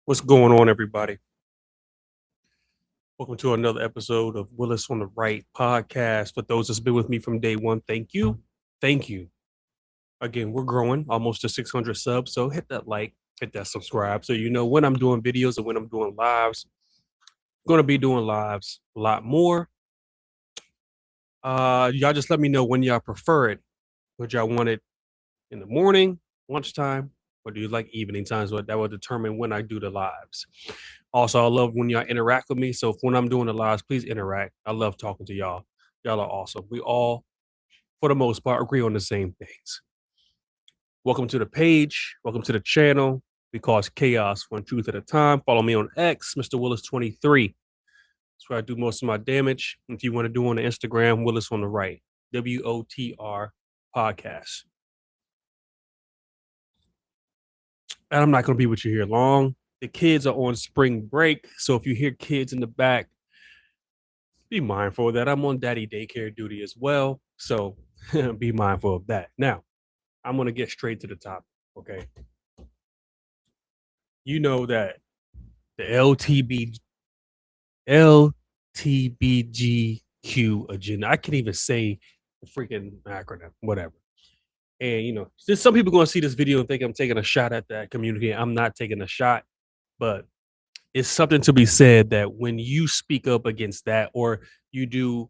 What's going on, everybody? Welcome to another episode of Willis on the Right podcast. For those that's been with me from day one, thank you. Thank you. Again, we're growing almost to 600 subs. So hit that like, hit that subscribe. So you know when I'm doing videos and when I'm doing lives. I'm going to be doing lives a lot more. Y'all just let me know when y'all prefer it. Would y'all want it in the morning, lunchtime, or do you like evening times? That will determine when I do the lives. Also, I love when y'all interact with me. So when I'm doing the lives, please interact. I love talking to y'all. Y'all are awesome. We all, for the most part, agree on the same things. Welcome to the page. Welcome to the channel. We cause chaos one truth at a time. Follow me on X, Mr. Willis23. That's where I do most of my damage. If you want to do on the Instagram, Willis on the Right, WOTR podcast. And I'm not going to be with you here long. The kids are on spring break. So if you hear kids in the back, be mindful of that. I'm on daddy daycare duty as well. So be mindful of that. Now, I'm going to get straight to the topic. Okay. You know that the LTBGQ agenda, I can't even say the freaking acronym, whatever. And, you know, there's some people going to see this video and think I'm taking a shot at that community. I'm not taking a shot, but it's something to be said that when you speak up against that, or you do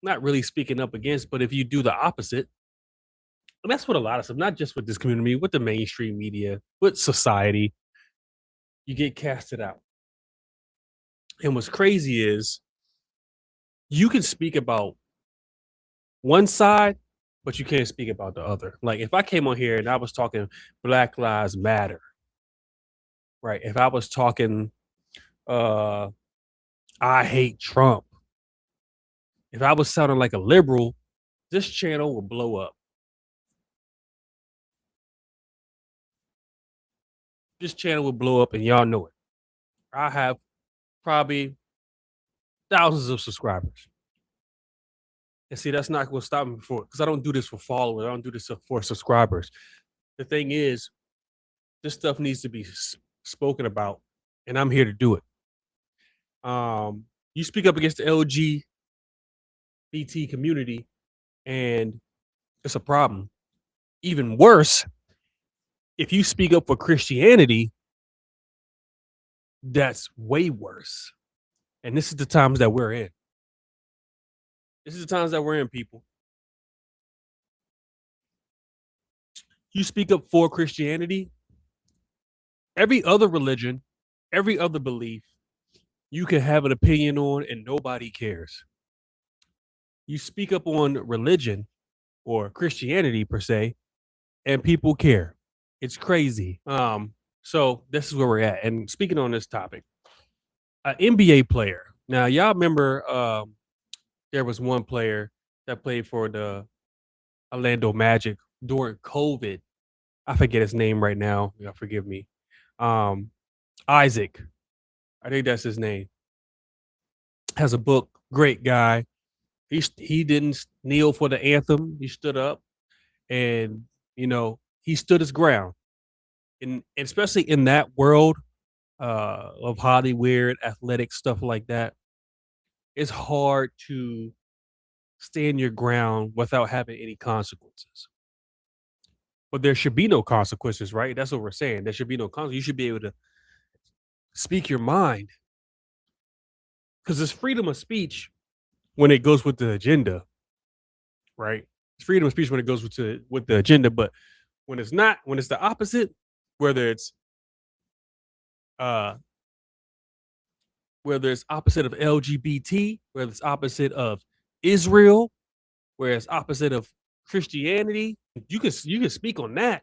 not really speaking up against, but if you do the opposite, and that's what a lot of stuff, not just with this community, with the mainstream media, with society, you get casted out. And what's crazy is you can speak about one side, but you can't speak about the other. Like if I came on here and I was talking Black Lives Matter, right? If I was talking I hate Trump, if I was sounding like a liberal, this channel will blow up. This channel will blow up and y'all know it. I have probably thousands of subscribers. And see, that's not going to stop me before, because I don't do this for followers. I don't do this for subscribers. The thing is, this stuff needs to be spoken about, and I'm here to do it. You speak up against the LGBT community, and it's a problem. Even worse, if you speak up for Christianity, that's way worse. And this is the times that we're in. This is the times that we're in, people. You speak up for Christianity, every other religion, every other belief, you can have an opinion on and nobody cares. You speak up on religion or Christianity per se, and people care. It's crazy. So this is where we're at. And speaking on this topic, an NBA player. Now, y'all remember there was one player that played for the Orlando Magic during COVID. I forget his name right now. Y'all forgive me. Isaac. I think that's his name. Has a book. Great guy. He didn't kneel for the anthem. He stood up, and you know he stood his ground. And especially in that world of Hollywood, athletic stuff like that, it's hard to stand your ground without having any consequences. But there should be no consequences, right? That's what we're saying. There should be no consequences. You should be able to speak your mind, because it's freedom of speech when it goes with the agenda, right? It's freedom of speech when it goes with the agenda, but when it's not, when it's the opposite, whether it's opposite of LGBT, whether it's opposite of Israel, where it's opposite of Christianity, you can speak on that.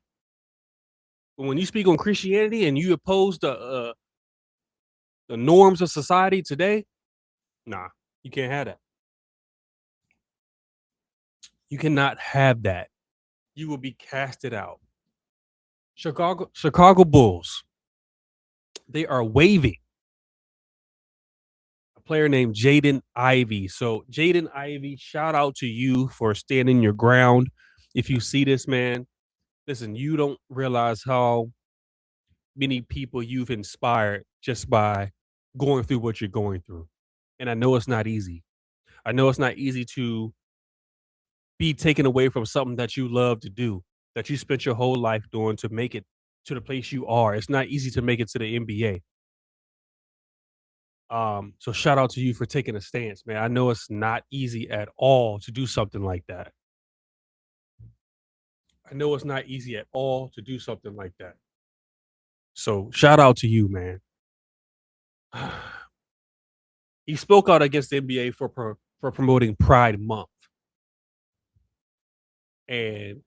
But when you speak on Christianity and you oppose the norms of society today, nah, you can't have that. You cannot have that. You will be casted out. Chicago Bulls, they are waiving a player named Jaden Ivey. So Jaden Ivey, shout out to you for standing your ground. If you see this, man, listen, you don't realize how many people you've inspired just by going through what you're going through. And I know it's not easy. I know it's not easy to be taken away from something that you love to do, that you spent your whole life doing to make it to the place you are. It's not easy to make it to the NBA. So shout out to you for taking a stance, man. I know it's not easy at all to do something like that. I know it's not easy at all to do something like that. So shout out to you, man. He spoke out against the NBA for promoting Pride Month, and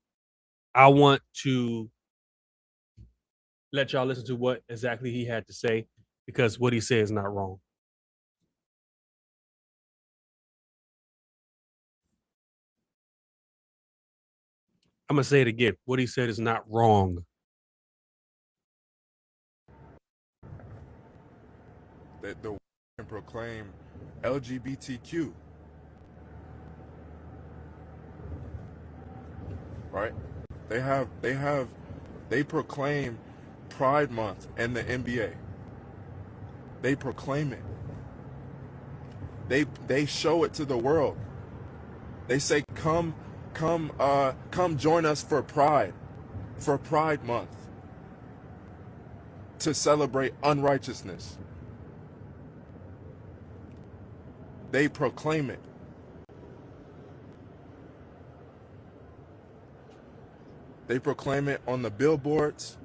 I want to let y'all listen to what exactly he had to say because what he said is not wrong. I'm gonna say it again. What he said is not wrong. That the and proclaim LGBTQ, right? They proclaim Pride Month and the NBA. They proclaim it. They show it to the world. They say, come join us for Pride Month, to celebrate unrighteousness. They proclaim it. They proclaim it on the billboards.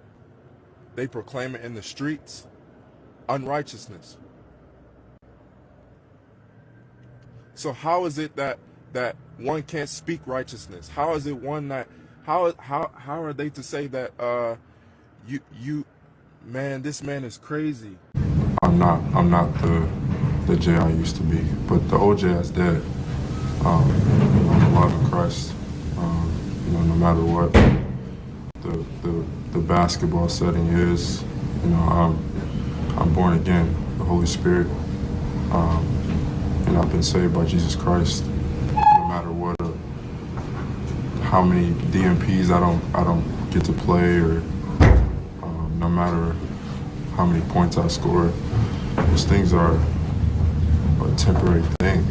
They proclaim it in the streets. Unrighteousness. So how is it that one can't speak righteousness? How is it one that how are they to say that you man, this man is crazy? I'm not the Jay I used to be, but the OJ is dead. I'm alive in Christ. No matter what the basketball setting is, I'm born again, the Holy Spirit, and I've been saved by Jesus Christ. No matter what, how many DMPs I don't get to play, or no matter how many points I score, those things are a temporary thing.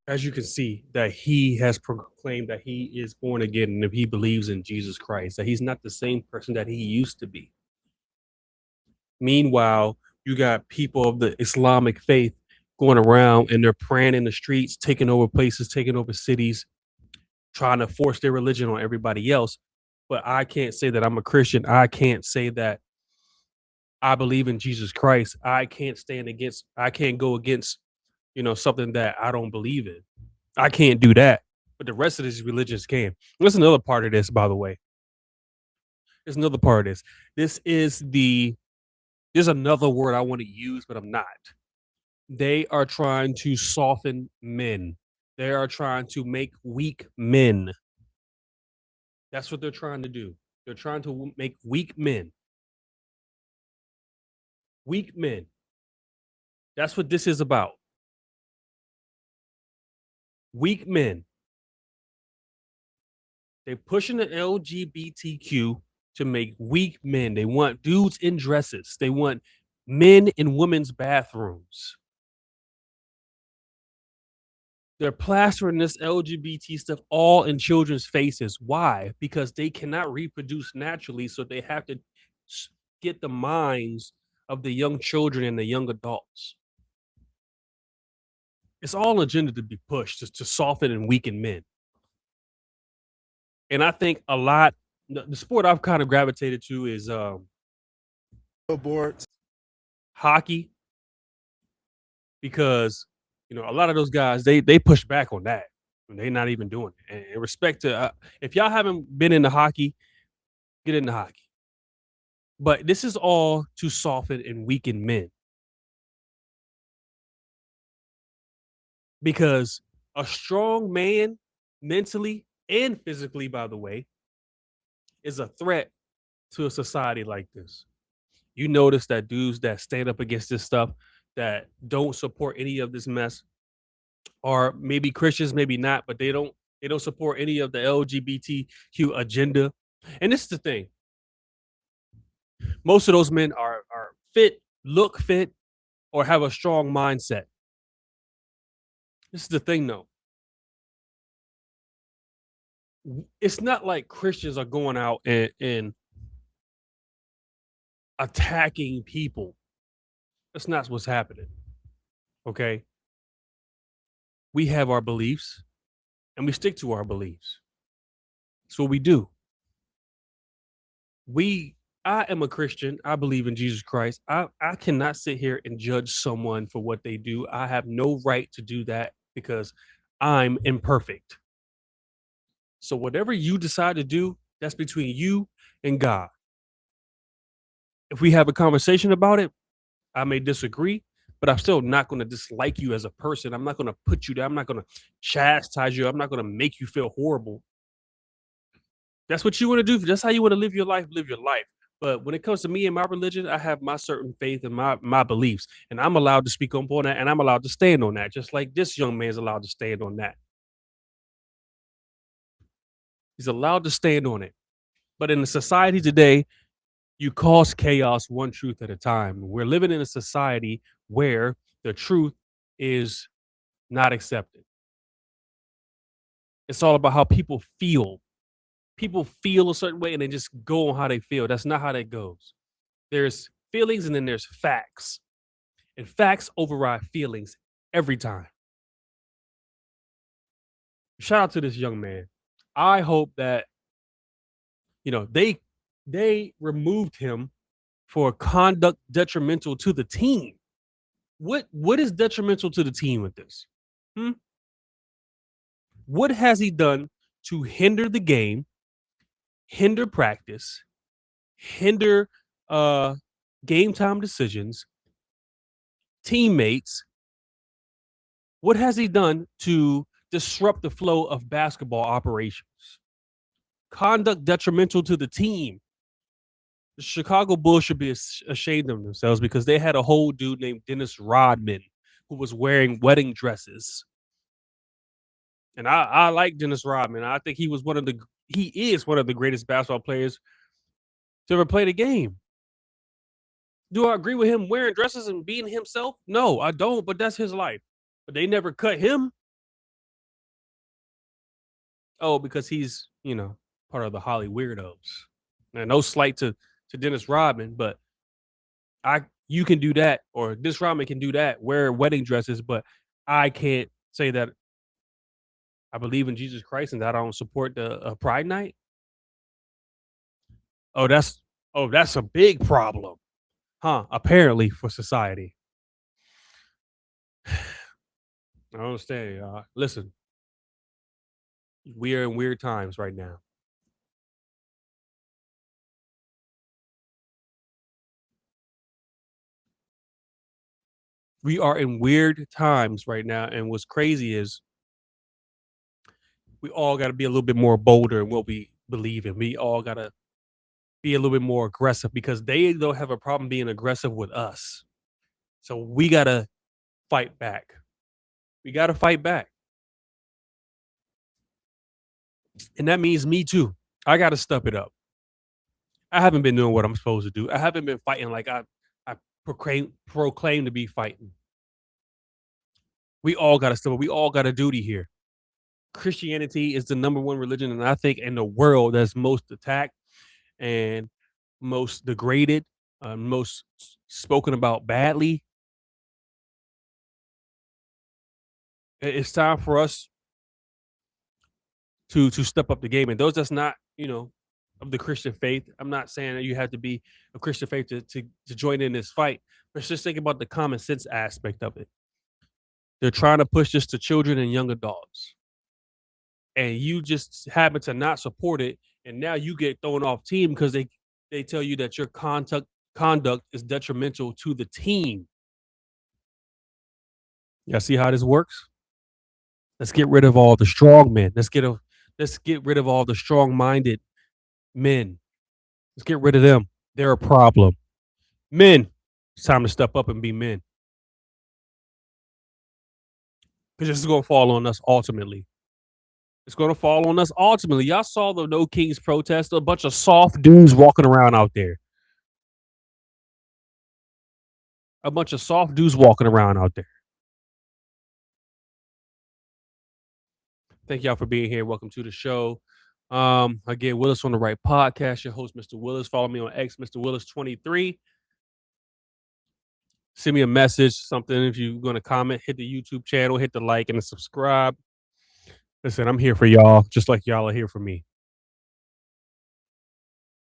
As you can see, that he has proclaimed that he is born again and if he believes in Jesus Christ, that he's not the same person that he used to be. Meanwhile, you got people of the Islamic faith going around and they're praying in the streets, taking over places, taking over cities, trying to force their religion on everybody else. But I can't say that I'm a Christian. I can't say that I believe in Jesus Christ. I can't go against, something that I don't believe in. I can't do that. But the rest of these religions can. There's another part of this, by the way. There's another part of this. There's another word I want to use, but I'm not. They are trying to soften men. They are trying to make weak men. That's what they're trying to do. They're trying to make weak men. Weak men. That's what this is about. Weak men. They're pushing the LGBTQ to make weak men. They want dudes in dresses. They want men in women's bathrooms. They're plastering this LGBT stuff all in children's faces. Why? Because they cannot reproduce naturally, so they have to get the minds of the young children and the young adults. It's all agenda to be pushed just to soften and weaken men. And I think a lot the sport I've kind of gravitated to is Billboards. hockey, because a lot of those guys they push back on that. They're not even doing it. And in respect to if y'all haven't been into hockey, get into hockey. But this is all to soften and weaken men. Because a strong man, mentally and physically, by the way, is a threat to a society like this. You notice that dudes that stand up against this stuff, that don't support any of this mess, or maybe Christians, maybe not, but they don't support any of the LGBTQ agenda. And this is the thing. Most of those men are fit, look fit, or have a strong mindset. This is the thing, though. It's not like Christians are going out and attacking people. That's not what's happening. Okay. We have our beliefs and we stick to our beliefs. That's what we do. I am a Christian. I believe in Jesus Christ. I cannot sit here and judge someone for what they do. I have no right to do that because I'm imperfect. So whatever you decide to do, that's between you and God. If we have a conversation about it, I may disagree, but I'm still not going to dislike you as a person. I'm not going to put you down. I'm not going to chastise you. I'm not going to make you feel horrible. That's what you want to do. That's how you want to live your life. Live your life. But when it comes to me and my religion, I have my certain faith and my beliefs, and I'm allowed to speak on that, and I'm allowed to stand on that, just like this young man's allowed to stand on that. He's allowed to stand on it. But in the society today, you cause chaos one truth at a time. We're living in a society where the truth is not accepted. It's all about how people feel. People feel a certain way and they just go on how they feel. That's not how that goes. There's feelings and then there's facts. And facts override feelings every time. Shout out to this young man. I hope that they removed him for conduct detrimental to the team. What is detrimental to the team with this? Hmm? What has he done to hinder the game, hinder practice, hinder game time decisions, teammates? What has he done to disrupt the flow of basketball operations? Conduct detrimental to the team. The Chicago Bulls should be ashamed of themselves because they had a whole dude named Dennis Rodman who was wearing wedding dresses. And I like Dennis Rodman. I think he is one of the greatest basketball players to ever play the game. Do I agree with him wearing dresses and being himself? No, I don't, but that's his life. But they never cut him. Oh, because he's, part of the Holly Weirdos. And no slight to Dennis Rodman, but you can do that, or Dennis Rodman can do that, wear wedding dresses, but I can't say that I believe in Jesus Christ and that I don't support the Pride Night. Oh, that's a big problem, huh? Apparently for society. I don't understand, y'all. Listen, we are in weird times right now. We are in weird times right now, and what's crazy is we all got to be a little bit more bolder in what we believe in. We all got to be a little bit more aggressive because they don't have a problem being aggressive with us. So we got to fight back. We got to fight back. And that means me too. I got to step it up. I haven't been doing what I'm supposed to do. I haven't been fighting like I proclaim to be fighting. We all got to step up. We all got a duty here. Christianity is the number one religion, and I think in the world that's most attacked and most degraded, most spoken about badly. It's time for us to step up the game. And those that's not, of the Christian faith, I'm not saying that you have to be a Christian faith to join in this fight, but just think about the common sense aspect of it. They're trying to push this to children and young adults. And you just happen to not support it, and now you get thrown off team because they tell you that your conduct is detrimental to the team. Y'all see how this works? Let's get rid of all the strong men. Let's get rid of all the strong-minded men. Let's get rid of them. They're a problem. Men, it's time to step up and be men. Because this is going to fall on us ultimately. It's going to fall on us ultimately. Y'all saw the No Kings protest, a bunch of soft dudes walking around out there. A bunch of soft dudes walking around out there. Thank y'all for being here. Welcome to the show. Again, Willis on the Right podcast. Your host, Mr. Willis. Follow me on X, Mr. Willis23. Send me a message, something. If you're going to comment, hit the YouTube channel, hit the like and the subscribe. Listen, I'm here for y'all, just like y'all are here for me.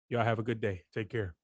Y'all have a good day. Take care.